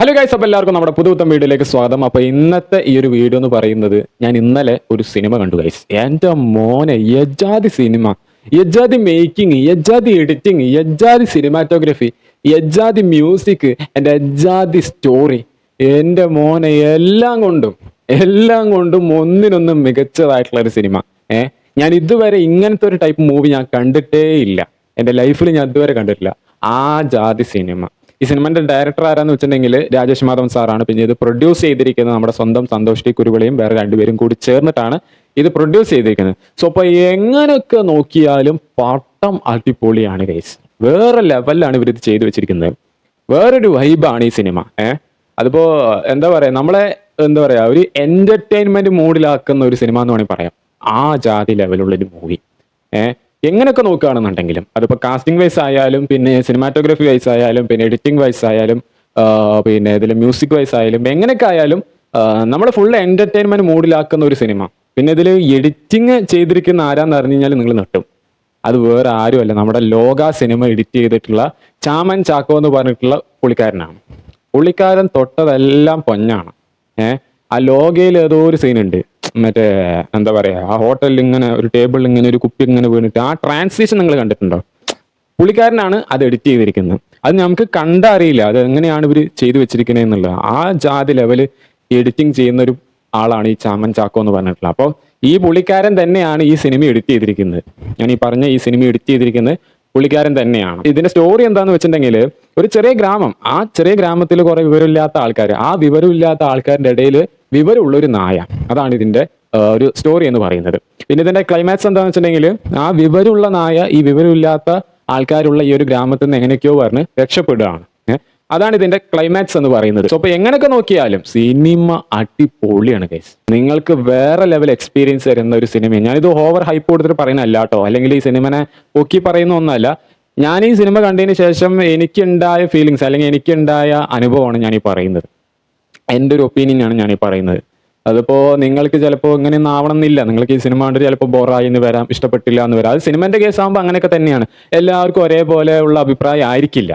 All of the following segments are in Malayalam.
ഹലോ ഗൈസ്, അപ്പോൾ എല്ലാവർക്കും നമ്മുടെ പുതുപുത്തൻ വീഡിയോയിലേക്ക് സ്വാഗതം. അപ്പോൾ ഇന്നത്തെ ഈ ഒരു വീഡിയോ എന്ന് പറയുന്നത്, ഞാൻ ഇന്നലെ ഒരു സിനിമ കണ്ടു ഗൈസ്. എൻ്റെ മോനെ, യജാതി സിനിമ, യജാതി മേക്കിംഗ്, യജാതി എഡിറ്റിംഗ്, യജാതി സിനിമാറ്റോഗ്രഫി, യജാതി മ്യൂസിക്, എൻ്റെ യജാതി സ്റ്റോറി. എൻ്റെ മോനെ, എല്ലാം കൊണ്ടും ഒന്നിനൊന്നും മികച്ചതായിട്ടുള്ള ഒരു സിനിമ. ഞാൻ ഇതുവരെ ഇങ്ങനത്തെ ഒരു ടൈപ്പ് മൂവി ഞാൻ കണ്ടിട്ടേ ഇല്ല. എൻ്റെ ലൈഫിൽ ഞാൻ ഇതുവരെ കണ്ടിട്ടില്ല ആ ജാതി സിനിമ. ഈ സിനിമന്റെ ഡയറക്ടർ ആരാന്ന് വെച്ചിട്ടുണ്ടെങ്കിൽ രാജേഷ് മാധവൻ സാറാണ്. പിന്നെ ഇത് പ്രൊഡ്യൂസ് ചെയ്തിരിക്കുന്നത് നമ്മുടെ സ്വന്തം സന്തോഷ് ടി കുരുവിളയും വേറെ രണ്ടുപേരും കൂടി ചേർന്നിട്ടാണ് ഇത് പ്രൊഡ്യൂസ് ചെയ്തിരിക്കുന്നത്. സോ അപ്പൊ എങ്ങനെയൊക്കെ നോക്കിയാലും പട്ടം അടിപൊളിയാണ് ഗൈസ്. വേറെ ലെവലിലാണ് ഇവർ ഇത് ചെയ്തു വെച്ചിരിക്കുന്നത്. വേറൊരു വൈബാണ് ഈ സിനിമ. അതിപ്പോ എന്താ പറയാ ഒരു എന്റർടൈൻമെന്റ് മൂഡിലാക്കുന്ന ഒരു സിനിമ എന്ന് വേണമെങ്കിൽ പറയാം. ആ ജാതി ലെവലുള്ള ഒരു മൂവി. എങ്ങനെയൊക്കെ നോക്കുകയാണെന്നുണ്ടെങ്കിലും അതിപ്പോൾ കാസ്റ്റിംഗ് വൈസ് ആയാലും, പിന്നെ സിനിമാറ്റോഗ്രഫി വൈസ് ആയാലും, പിന്നെ എഡിറ്റിംഗ് വൈസ് ആയാലും, പിന്നെ ഇതിൽ മ്യൂസിക് വൈസ് ആയാലും, എങ്ങനെയൊക്കെ ആയാലും നമ്മൾ ഫുൾ എന്റർടൈൻമെന്റ് മൂഡിലാക്കുന്ന ഒരു സിനിമ. പിന്നെ ഇതിൽ എഡിറ്റിംഗ് ചെയ്തിരിക്കുന്ന ആരാന്ന് പറഞ്ഞു കഴിഞ്ഞാൽ നിങ്ങൾ നെട്ടും. അത് വേറെ ആരുമല്ല, നമ്മുടെ ലോക സിനിമ എഡിറ്റ് ചെയ്തിട്ടുള്ള ചാമൻ ചാക്കോ എന്ന് പറഞ്ഞിട്ടുള്ള പുള്ളിക്കാരനാണ്. പുള്ളിക്കാരൻ തൊട്ടതെല്ലാം പൊന്നാണ്. ആ ലോകയിൽ ഏതോ ഒരു സീനുണ്ട്, മറ്റേ എന്താ പറയാ, ആ ഹോട്ടലിൽ ഇങ്ങനെ ഒരു ടേബിളിൽ ഇങ്ങനെ ഒരു കുപ്പി ഇങ്ങനെ വീണിട്ട് ആ ട്രാൻസിഷൻ നിങ്ങൾ കണ്ടിട്ടുണ്ടോ? പുള്ളിക്കാരനാണ് അത് എഡിറ്റ് ചെയ്തിരിക്കുന്നത്. അത് നമുക്ക് കണ്ടറിയില്ല അത് എങ്ങനെയാണ് ഇവർ ചെയ്തു വെച്ചിരിക്കുന്നത് എന്നുള്ളത്. ആ ജാതി ലെവല് എഡിറ്റിംഗ് ചെയ്യുന്ന ഒരു ആളാണ് ഈ ചാമൻ ചാക്കോ എന്ന് പറഞ്ഞിട്ടുള്ളത്. അപ്പോൾ ഈ പുള്ളിക്കാരൻ തന്നെയാണ് ഈ സിനിമ എഡിറ്റ് ചെയ്തിരിക്കുന്നത്. ഞാൻ ഈ പറഞ്ഞ ഈ സിനിമ എഡിറ്റ് ചെയ്തിരിക്കുന്നത് പുള്ളിക്കാരൻ തന്നെയാണ്. ഇതിന്റെ സ്റ്റോറി എന്താന്ന് വെച്ചിട്ടുണ്ടെങ്കിൽ, ഒരു ചെറിയ ഗ്രാമം, ആ ചെറിയ ഗ്രാമത്തിൽ കുറെ വിവരമില്ലാത്ത ആൾക്കാർ, ആ വിവരമില്ലാത്ത ആൾക്കാരുടെ ഇടയിൽ വിവരമുള്ള ഒരു നായ, അതാണ് ഇതിന്റെ ഒരു സ്റ്റോറി എന്ന് പറയുന്നത്. പിന്നെ ഇതിന്റെ ക്ലൈമാക്സ് എന്താണെന്ന് വെച്ചിട്ടുണ്ടെങ്കിൽ, ആ വിവരമുള്ള നായ ഈ വിവരമില്ലാത്ത ആൾക്കാരുള്ള ഈ ഒരു ഗ്രാമത്തിൽ നിന്ന് എങ്ങനെയൊക്കെയോ പറഞ്ഞ് രക്ഷപ്പെടുകയാണ്. അതാണ് ഇതിന്റെ ക്ലൈമാക്സ് എന്ന് പറയുന്നത്. സോ അപ്പൊ എങ്ങനെയൊക്കെ നോക്കിയാലും സിനിമ അടിപൊളിയാണ് ഗൈസ്. നിങ്ങൾക്ക് വേറെ ലെവൽ എക്സ്പീരിയൻസ് തരുന്ന ഒരു സിനിമയാണ്. ഞാനിത് ഓവർ ഹൈപ്പ് കൊടുത്തിട്ട് പറയുന്നതല്ല കേട്ടോ, അല്ലെങ്കിൽ ഈ സിനിമനെ പൊക്കി പറയുന്ന ഒന്നല്ല. ഞാൻ ഈ സിനിമ കണ്ടതിന് ശേഷം എനിക്കുണ്ടായ ഫീലിങ്സ്, അല്ലെങ്കിൽ എനിക്കുണ്ടായ അനുഭവമാണ് ഞാൻ ഈ പറയുന്നത്. എൻ്റെ ഒരു ഒപ്പീനിയനാണ് ഞാൻ ഈ പറയുന്നത്. അതിപ്പോ നിങ്ങൾക്ക് ചിലപ്പോൾ ഇങ്ങനെയൊന്നും ആവണമെന്നില്ല. നിങ്ങൾക്ക് ഈ സിനിമ കണ്ടിട്ട് ചിലപ്പോൾ ബോറായി എന്ന് വരാം, ഇഷ്ടപ്പെട്ടില്ല എന്ന് വരാം. അത് സിനിമന്റെ കേസ് ആകുമ്പോൾ അങ്ങനെയൊക്കെ തന്നെയാണ്. എല്ലാവർക്കും ഒരേപോലെ ഉള്ള അഭിപ്രായം ആയിരിക്കില്ല.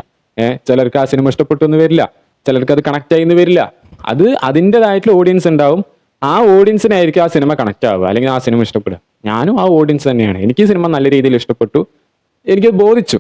ചിലർക്ക് ആ സിനിമ ഇഷ്ടപ്പെട്ടു എന്ന് വരില്ല, ചിലർക്ക് അത് കണക്ട് ആയിന്ന് വരില്ല. അത് അതിൻ്റെതായിട്ടുള്ള ഓഡിയൻസ് ഉണ്ടാവും. ആ ഓഡിയൻസിനായിരിക്കും ആ സിനിമ കണക്ട് ആവുക, അല്ലെങ്കിൽ ആ സിനിമ ഇഷ്ടപ്പെടുക. ഞാനും ആ ഓഡിയൻസ് തന്നെയാണ്. എനിക്ക് ഈ സിനിമ നല്ല രീതിയിൽ ഇഷ്ടപ്പെട്ടു, എനിക്ക് ബോധിച്ചു.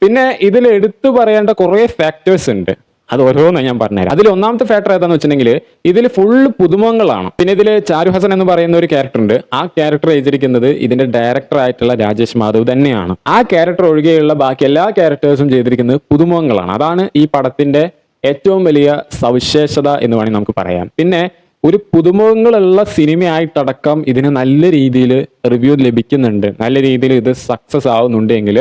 പിന്നെ ഇതിൽ എടുത്തു പറയേണ്ട കുറേ ഫാക്ടേഴ്സ് ഉണ്ട്. അത് ഓരോന്ന് ഞാൻ പറഞ്ഞുതരാം. അതിൽ ഒന്നാമത്തെ ഫാക്ടർ ഏതാന്ന് വെച്ചിട്ടുണ്ടെങ്കിൽ, ഇതിൽ ഫുള്ള് പുതുമുഖങ്ങളാണ്. പിന്നെ ഇതിൽ ചാരു ഹസൻ എന്ന് പറയുന്ന ഒരു ക്യാരക്ടർ ഉണ്ട്. ആ ക്യാരക്ടർ ചെയ്തിരിക്കുന്നത് ഇതിന്റെ ഡയറക്ടർ ആയിട്ടുള്ള രാജേഷ് മാധവ് തന്നെയാണ്. ആ ക്യാരക്ടർ ഒഴികെയുള്ള ബാക്കി എല്ലാ ക്യാരക്ടേഴ്സും ചെയ്തിരിക്കുന്നത് പുതുമുഖങ്ങളാണ്. അതാണ് ഈ പടത്തിന്റെ ഏറ്റവും വലിയ സവിശേഷത എന്ന് വേണമെങ്കിൽ നമുക്ക് പറയാം. പിന്നെ ഒരു പുതുമുഖങ്ങളുള്ള സിനിമയായിട്ടടക്കം ഇതിന് നല്ല രീതിയിൽ റിവ്യൂ ലഭിക്കുന്നുണ്ട്, നല്ല രീതിയിൽ ഇത് സക്സസ് ആവുന്നുണ്ടെങ്കിൽ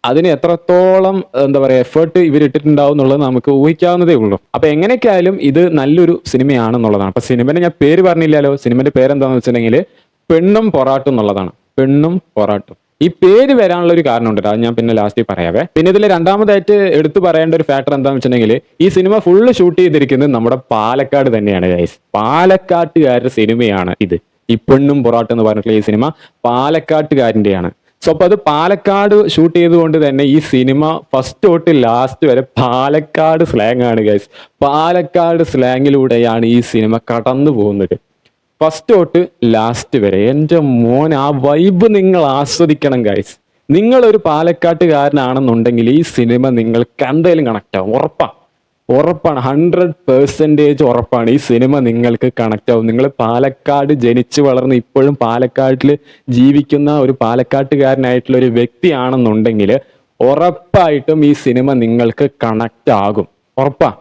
അതിന് എത്രത്തോളം എന്താ പറയുക എഫേർട്ട് ഇവരിട്ടിട്ടുണ്ടാവും എന്നുള്ളത് നമുക്ക് ഊഹിക്കാവുന്നതേ ഉള്ളൂ. അപ്പൊ എങ്ങനെയൊക്കെ ആയാലും ഇത് നല്ലൊരു സിനിമയാണെന്നുള്ളതാണ്. അപ്പൊ സിനിമയുടെ ഞാൻ പേര് പറഞ്ഞില്ലല്ലോ. സിനിമയുടെ പേരെന്താന്ന് വെച്ചിട്ടുണ്ടെങ്കിൽ പെണ്ണും പൊറാട്ടും എന്നുള്ളതാണ്. പെണ്ണും പൊറാട്ടും. ഈ പേര് വരാനുള്ള ഒരു കാരണം ഉണ്ട്, അത് ഞാൻ പിന്നെ ലാസ്റ്റ് പറയാവേ. പിന്നെ ഇതിൽ രണ്ടാമതായിട്ട് എടുത്തു പറയേണ്ട ഒരു ഫാക്ടർ എന്താണെന്ന് വെച്ചിട്ടുണ്ടെങ്കിൽ, ഈ സിനിമ ഫുള്ള് ഷൂട്ട് ചെയ്തിരിക്കുന്നത് നമ്മുടെ പാലക്കാട് തന്നെയാണ് ഗൈസ്. പാലക്കാട്ടുകാരുടെ സിനിമയാണ് ഇത്. ഈ പെണ്ണും പൊറാട്ടും എന്ന് പറഞ്ഞിട്ടുള്ള ഈ സിനിമ പാലക്കാട്ടുകാരൻ്റെയാണ്. സോ അപ്പൊ അത് പാലക്കാട് ഷൂട്ട് ചെയ്തുകൊണ്ട് തന്നെ ഈ സിനിമ ഫസ്റ്റ് തൊട്ട് ലാസ്റ്റ് വരെ പാലക്കാട് സ്ലാങ് ആണ് ഗൈസ്. പാലക്കാട് സ്ലാങ്ങിലൂടെയാണ് ഈ സിനിമ കടന്നു പോകുന്നത്, ഫസ്റ്റ് തൊട്ട് ലാസ്റ്റ് വരെ. എൻ്റെ മോൻ, ആ വൈബ് നിങ്ങൾ ആസ്വദിക്കണം ഗൈസ്. നിങ്ങളൊരു പാലക്കാട്ടുകാരനാണെന്നുണ്ടെങ്കിൽ ഈ സിനിമ നിങ്ങൾക്ക് എന്തായാലും കണക്ട് ആവും, ഉറപ്പാണ്. 100% ഉറപ്പാണ് ഈ സിനിമ നിങ്ങൾക്ക് കണക്ട് ആവും. നിങ്ങൾ പാലക്കാട് ജനിച്ചു വളർന്ന് ഇപ്പോഴും പാലക്കാട്ടിൽ ജീവിക്കുന്ന ഒരു പാലക്കാട്ടുകാരനായിട്ടുള്ള ഒരു വ്യക്തിയാണെന്നുണ്ടെങ്കിൽ ഉറപ്പായിട്ടും ഈ സിനിമ നിങ്ങൾക്ക് കണക്ട് ആകും, ഉറപ്പാ.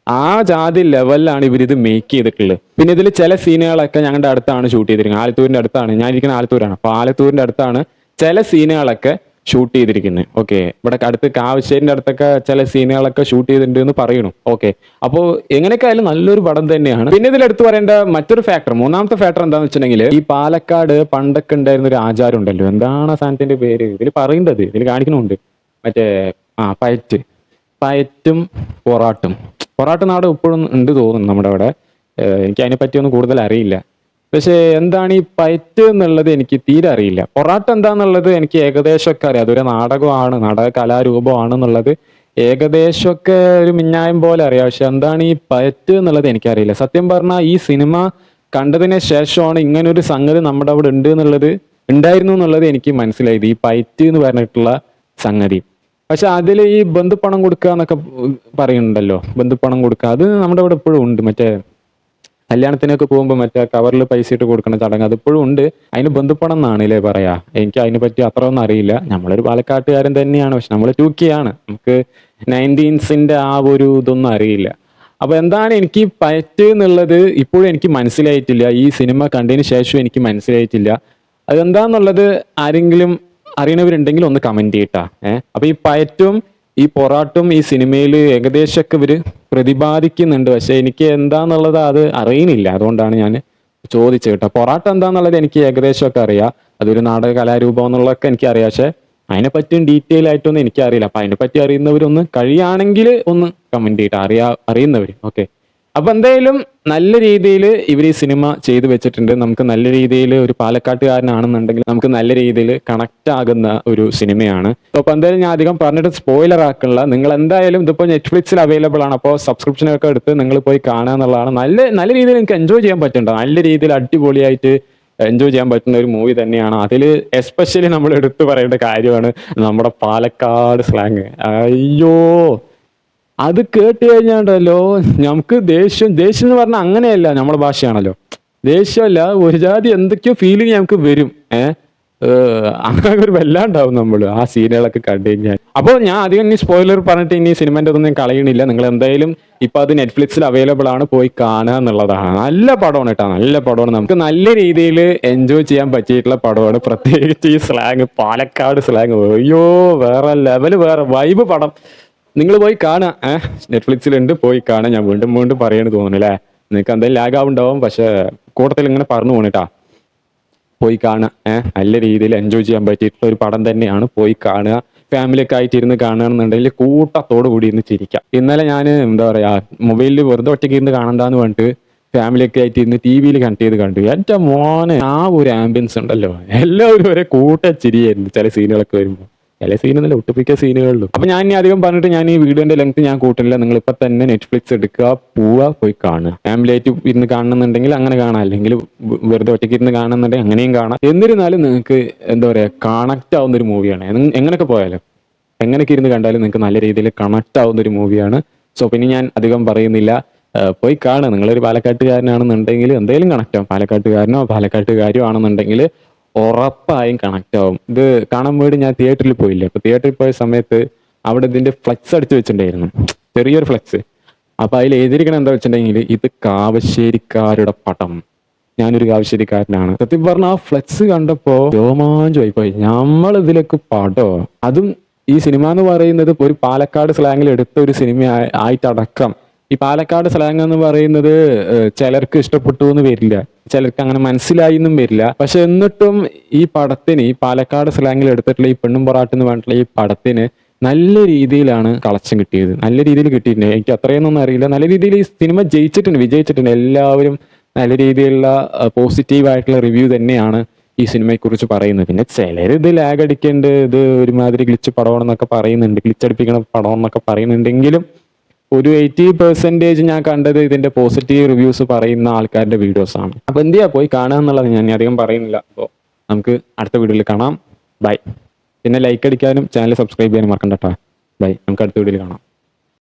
ആ ജാതി ലെവലിലാണ് ഇവരിത് മേക്ക് ചെയ്തിട്ടുള്ളത്. പിന്നെ ഇതിൽ ചില സീനുകളൊക്കെ ഞങ്ങളുടെ അടുത്താണ് ഷൂട്ട് ചെയ്തിരിക്കുന്നത്. ആലത്തൂരിന്റെ അടുത്താണ്, ഞാൻ ഇരിക്കുന്ന ആലത്തൂരാണ്. അപ്പൊ ആലത്തൂരിന്റെ അടുത്താണ് ചില സീനുകളൊക്കെ ഷൂട്ട് ചെയ്തിരിക്കുന്നത്. ഓക്കെ, ഇവിടെ അടുത്ത് കാവശ്ശേരിന്റെ അടുത്തൊക്കെ ചില സീനുകളൊക്കെ ഷൂട്ട് ചെയ്തിട്ടുണ്ട് എന്ന് പറയുന്നു. ഓക്കെ, അപ്പോൾ എങ്ങനെയൊക്കെ ആയാലും നല്ലൊരു പടം തന്നെയാണ്. പിന്നെ ഇതിൽ എടുത്തു പറയേണ്ട മറ്റൊരു ഫാക്ടർ, മൂന്നാമത്തെ ഫാക്ടർ എന്താണെന്ന് വെച്ചിട്ടുണ്ടെങ്കിൽ, ഈ പാലക്കാട് പണ്ടൊക്കെ ഉണ്ടായിരുന്ന ഒരു ആചാരം ഉണ്ടല്ലോ, എന്താണ് ആ സാധനത്തിന്റെ പേര് ഇതിൽ പറയേണ്ടത്, ഇതിൽ കാണിക്കണമുണ്ട്, മറ്റേ പയറ്റും പൊറാട്ട് നാട് ഇപ്പോഴും ഉണ്ട് തോന്നുന്നു നമ്മുടെ അവിടെ. എനിക്ക് അതിനെപ്പറ്റിയൊന്നും കൂടുതൽ അറിയില്ല. പക്ഷെ എന്താണ് ഈ പയറ്റ് എന്നുള്ളത് എനിക്ക് തീരെ അറിയില്ല. പൊറാട്ട് എന്താന്നുള്ളത് എനിക്ക് ഏകദേശമൊക്കെ അറിയാം. അതൊരു നാടകമാണ്, നാടക കലാരൂപമാണെന്നുള്ളത് ഏകദേശമൊക്കെ ഒരു മിഞ്ഞായം പോലെ അറിയാം. പക്ഷെ എന്താണ് ഈ പയറ്റ് എന്നുള്ളത് എനിക്കറിയില്ല. സത്യം പറഞ്ഞാൽ ഈ സിനിമ കണ്ടതിന് ശേഷമാണ് ഇങ്ങനൊരു സംഗതി നമ്മുടെ അവിടെ ഉണ്ട് എന്നുള്ളത്, ഉണ്ടായിരുന്നു എന്നുള്ളത് എനിക്ക് മനസ്സിലായത്, ഈ പയറ്റ് എന്ന് പറഞ്ഞിട്ടുള്ള സംഗതി. പക്ഷെ അതിൽ ഈ ബന്ധുപ്പണം കൊടുക്കുക എന്നൊക്കെ പറയുന്നുണ്ടല്ലോ, ബന്ധുപ്പണം കൊടുക്കുക, അത് നമ്മുടെ അവിടെ ഇപ്പോഴും ഉണ്ട്. മറ്റേ കല്യാണത്തിനൊക്കെ പോകുമ്പോൾ മറ്റേ കവറിൽ പൈസ ഇട്ട് കൊടുക്കുന്ന ചടങ്ങ് അതിപ്പോഴും ഉണ്ട്. അതിന് ബന്ധുപ്പണം എന്നാണ് അല്ലേ പറയാ. എനിക്ക് അതിനെ പറ്റി അത്ര ഒന്നും അറിയില്ല. നമ്മളൊരു പാലക്കാട്ടുകാരൻ തന്നെയാണ്, പക്ഷെ നമ്മൾ 2K ആണ്, നമുക്ക് 19s ആ ഒരു ഇതൊന്നും അറിയില്ല. അപ്പൊ എന്താണ് എനിക്ക് പയറ്റ് എന്നുള്ളത് ഇപ്പോഴും എനിക്ക് മനസ്സിലായിട്ടില്ല. ഈ സിനിമ കണ്ടതിന് ശേഷം എനിക്ക് മനസ്സിലായിട്ടില്ല. അതെന്താന്നുള്ളത് ആരെങ്കിലും അറിയണവരുണ്ടെങ്കിൽ ഒന്ന് കമന്റ് ചെയ്യട്ടാ. അപ്പൊ ഈ പയറ്റും ഈ പൊറാട്ടും ഈ സിനിമയിൽ ഏകദേശമൊക്കെ ഇവര് പ്രതിപാദിക്കുന്നുണ്ട്. പക്ഷെ എനിക്ക് എന്താന്നുള്ളത് അത് അറിയുന്നില്ല. അതുകൊണ്ടാണ് ഞാൻ ചോദിച്ചത് കേട്ടോ. പൊറാട്ട എന്താന്നുള്ളത് എനിക്ക് ഏകദേശമൊക്കെ അറിയാം. അതൊരു നാടക കലാരൂപം എന്നുള്ളതൊക്കെ എനിക്കറിയാം. പക്ഷെ അതിനെപ്പറ്റിയും ഡീറ്റെയിൽ ആയിട്ടൊന്നും എനിക്കറിയില്ല. അപ്പൊ അതിനെപ്പറ്റി അറിയുന്നവരൊന്ന് കഴിയുകയാണെങ്കിൽ ഒന്ന് കമന്റ് ചെയ്യട്ടെ, അറിയുന്നവർ. ഓക്കെ. അപ്പൊ എന്തായാലും നല്ല രീതിയിൽ ഇവർ ഈ സിനിമ ചെയ്തു വെച്ചിട്ടുണ്ട്. നമുക്ക് നല്ല രീതിയിൽ, ഒരു പാലക്കാട്ടുകാരനാണെന്നുണ്ടെങ്കിൽ നമുക്ക് നല്ല രീതിയിൽ കണക്ട് ആകുന്ന ഒരു സിനിമയാണ്. അപ്പൊ എന്തായാലും ഞാൻ അധികം പറഞ്ഞിട്ട് സ്പോയിലർ ആക്കണില്ല. നിങ്ങൾ എന്തായാലും ഇതിപ്പോൾ നെറ്റ്ഫ്ലിക്സിൽ അവൈലബിൾ ആണ്. അപ്പോൾ സബ്സ്ക്രിപ്ഷനൊക്കെ എടുത്ത് നിങ്ങൾ പോയി കാണുക എന്നുള്ളതാണ്. നല്ല രീതിയിൽ നിങ്ങൾക്ക് എൻജോയ് ചെയ്യാൻ പറ്റുന്നുണ്ടോ, നല്ല രീതിയിൽ അടിപൊളിയായിട്ട് എൻജോയ് ചെയ്യാൻ പറ്റുന്ന ഒരു മൂവി തന്നെയാണ്. അതിൽ എസ്പെഷ്യലി നമ്മൾ എടുത്തു പറയേണ്ട കാര്യമാണ് നമ്മുടെ പാലക്കാട് സ്ലാങ്. അയ്യോ, അത് കേട്ട് കഴിഞ്ഞാണ്ടല്ലോ നമുക്ക് ദേഷ്യം എന്ന് പറഞ്ഞാൽ അങ്ങനെയല്ല, നമ്മുടെ ഭാഷയാണല്ലോ. ദേഷ്യമല്ല, ഒരു ജാതി എന്തൊക്കെയോ ഫീലിംഗ് നമുക്ക് വരും. അങ്ങനെ ഒരു വല്ലാണ്ടാവും നമ്മൾ ആ സീനുകളൊക്കെ കണ്ടു കഴിഞ്ഞാൽ. അപ്പോൾ ഞാൻ അധികം ഇനി സ്പോയിലർ പറഞ്ഞിട്ട് ഇനി സിനിമൻ്റെ ഒന്നും ഞാൻ കളയണില്ല. നിങ്ങൾ എന്തായാലും ഇപ്പൊ അത് നെറ്റ്ഫ്ലിക്സിൽ അവൈലബിൾ ആണ്, പോയി കാണുക എന്നുള്ളതാണ്. നല്ല പടമാണ് കേട്ടോ, നല്ല പടമാണ്. നമുക്ക് നല്ല രീതിയിൽ എൻജോയ് ചെയ്യാൻ പറ്റിയിട്ടുള്ള പടമാണ്. പ്രത്യേകിച്ച് ഈ സ്ലാങ്, പാലക്കാട് സ്ലാങ്, അയ്യോ വേറെ ലെവല്, വേറെ വൈബ് പടം. നിങ്ങൾ പോയി കാണുക. നെറ്റ്ഫ്ലിക്സിലുണ്ട്, പോയി കാണാൻ. ഞാൻ വീണ്ടും വീണ്ടും പറയണ തോന്നുന്നു അല്ലേ. നിങ്ങൾക്ക് എന്തായാലും ലാഗ് ആവുണ്ടാവും, പക്ഷെ കൂട്ടത്തിൽ ഇങ്ങനെ പറഞ്ഞു പോണിട്ടാ. പോയി കാണുക. നല്ല രീതിയിൽ എൻജോയ് ചെയ്യാൻ പറ്റിയിട്ടുള്ള ഒരു പടം തന്നെയാണ്. പോയി കാണുക. ഫാമിലിയൊക്കെ ആയിട്ട് ഇരുന്ന് കാണുകയാണെന്നുണ്ടെങ്കിൽ കൂട്ടത്തോട് കൂടി ഇരുന്ന് ചിരിക്കാം. ഇന്നലെ ഞാൻ എന്താ പറയാ, മൊബൈലിൽ വെറുതെ ഒറ്റയ്ക്ക് ഇരുന്ന് കാണണ്ടാന്ന് പറഞ്ഞിട്ട് ഫാമിലിയൊക്കെ ആയിട്ട് ഇരുന്ന് TV കണക്ട് ചെയ്ത് കണ്ടു. എൻ്റെ മോനെ ആ ഒരു ആംബിയൻസ് ഉണ്ടല്ലോ, എല്ലാവരും ഒരേ ചിരിയായിരുന്നു ചില സീനുകളൊക്കെ വരുമ്പോൾ. ചില സീനൊന്നുമില്ല, ഒട്ടുമിക്ക സീനുകളിലും. അപ്പൊ ഞാൻ ഇനി അധികം പറഞ്ഞിട്ട് ഞാൻ ഈ വീഡിയോന്റെ ലെങ്ത് ഞാൻ കൂട്ടില്ല. നിങ്ങൾ ഇപ്പൊ തന്നെ നെറ്റ്ഫ്ലിക്സ് എടുക്കുക, പോയി കാണുക. ഫാമിലി ആയിട്ട് ഇരുന്ന് കാണുന്നുണ്ടെങ്കിൽ അങ്ങനെ കാണാം, അല്ലെങ്കിൽ വെറുതെ ഒറ്റയ്ക്ക് ഇരുന്ന് കാണുന്നുണ്ടെങ്കിൽ അങ്ങനെയും കാണാം. എന്നിരുന്നാലും നിങ്ങൾക്ക് എന്താ പറയാ, കണക്ട് ആവുന്ന ഒരു മൂവിയാണ്. എങ്ങനെയൊക്കെ പോയാലും, എങ്ങനെയൊക്കെ ഇരുന്ന് കണ്ടാലും നിങ്ങൾക്ക് നല്ല രീതിയിൽ കണക്ട് ആവുന്ന ഒരു മൂവിയാണ്. സോ പിന്നെ ഞാൻ അധികം പറയുന്നില്ല, പോയി കാണുക. നിങ്ങളൊരു പാലക്കാട്ടുകാരനാണെന്നുണ്ടെങ്കിൽ എന്തായാലും കണക്ട് ആവും. പാലക്കാട്ടുകാരനോ പാലക്കാട്ടുകാരോ ആണെന്നുണ്ടെങ്കിൽ ഉറപ്പായും കണക്ട് ആവും. ഇത് കാണാൻ വേണ്ടി ഞാൻ തിയേറ്ററിൽ പോയില്ല. അപ്പൊ തിയേറ്ററിൽ പോയ സമയത്ത് അവിടെ ഇതിന്റെ ഫ്ലെക്സ് അടിച്ചു വെച്ചിട്ടുണ്ടായിരുന്നു, ചെറിയൊരു ഫ്ലെക്സ്. അപ്പൊ അതിൽ എഴുതിയിരിക്കണം എന്താ വെച്ചിട്ടുണ്ടെങ്കിൽ, ഇത് കാവശ്ശേരിക്കാരുടെ പടം. ഞാനൊരു കാവശ്ശേരിക്കാരനാണ്. സത്യം പറഞ്ഞ ആ ഫ്ലെക്സ് കണ്ടപ്പോ രോമാഞ്ചമായി പോയി. നമ്മൾ ഇതിലേക്ക് പടോ, അതും ഈ സിനിമ എന്ന് പറയുന്നത് ഒരു പാലക്കാട് സ്ലാങ്ങിൽ എടുത്ത ഒരു സിനിമ ആയിട്ടടക്കം. ഈ പാലക്കാട് സ്ലാങ് എന്ന് പറയുന്നത് ചിലർക്ക് ഇഷ്ടപ്പെട്ടു എന്ന് വരില്ല, ചിലർക്ക് അങ്ങനെ മനസ്സിലായി എന്നും വരില്ല. പക്ഷെ എന്നിട്ടും ഈ പടത്തിന്, ഈ പാലക്കാട് സ്ലാങ്ങിൽ എടുത്തിട്ടുള്ള ഈ പെണ്ണും പൊറാട്ട് എന്ന് പറഞ്ഞിട്ടുള്ള ഈ പടത്തിന് നല്ല രീതിയിലാണ് കളക്ഷൻ കിട്ടിയത്. നല്ല രീതിയിൽ കിട്ടിയിട്ടുണ്ട്. എനിക്ക് അത്രയൊന്നും അറിയില്ല. നല്ല രീതിയിൽ ഈ സിനിമ വിജയിച്ചിട്ടുണ്ട്. എല്ലാവരും നല്ല രീതിയിലുള്ള പോസിറ്റീവ് ആയിട്ടുള്ള റിവ്യൂ തന്നെയാണ് ഈ സിനിമയെ കുറിച്ച് പറയുന്നത്. പിന്നെ ചിലർ ഇത് ലാഗ് അടിക്കേണ്ട, ഇത് ഒരുമാതിരി ഗ്ലിച്ച് പടമാണെന്നൊക്കെ പറയുന്നുണ്ട്, ഗ്ലിച്ച് അടിപ്പിക്കണ പടം എന്നൊക്കെ പറയുന്നുണ്ടെങ്കിലും ഒരു 80% ഞാൻ കണ്ടത് ഇതിന്റെ പോസിറ്റീവ് റിവ്യൂസ് പറയുന്ന ആൾക്കാരുടെ വീഡിയോസ് ആണ്. അപ്പൊ എന്ത് ചെയ്യാ, പോയി കാണുക എന്നുള്ളത് ഞാൻ അധികം പറയുന്നില്ല. അപ്പോൾ നമുക്ക് അടുത്ത വീഡിയോയിൽ കാണാം. ബൈ. പിന്നെ ലൈക്ക് അടിക്കാനും ചാനൽ സബ്സ്ക്രൈബ് ചെയ്യാനും മറക്കണ്ട കേട്ടോ. ബൈ. നമുക്ക് അടുത്ത വീഡിയോയിൽ കാണാം.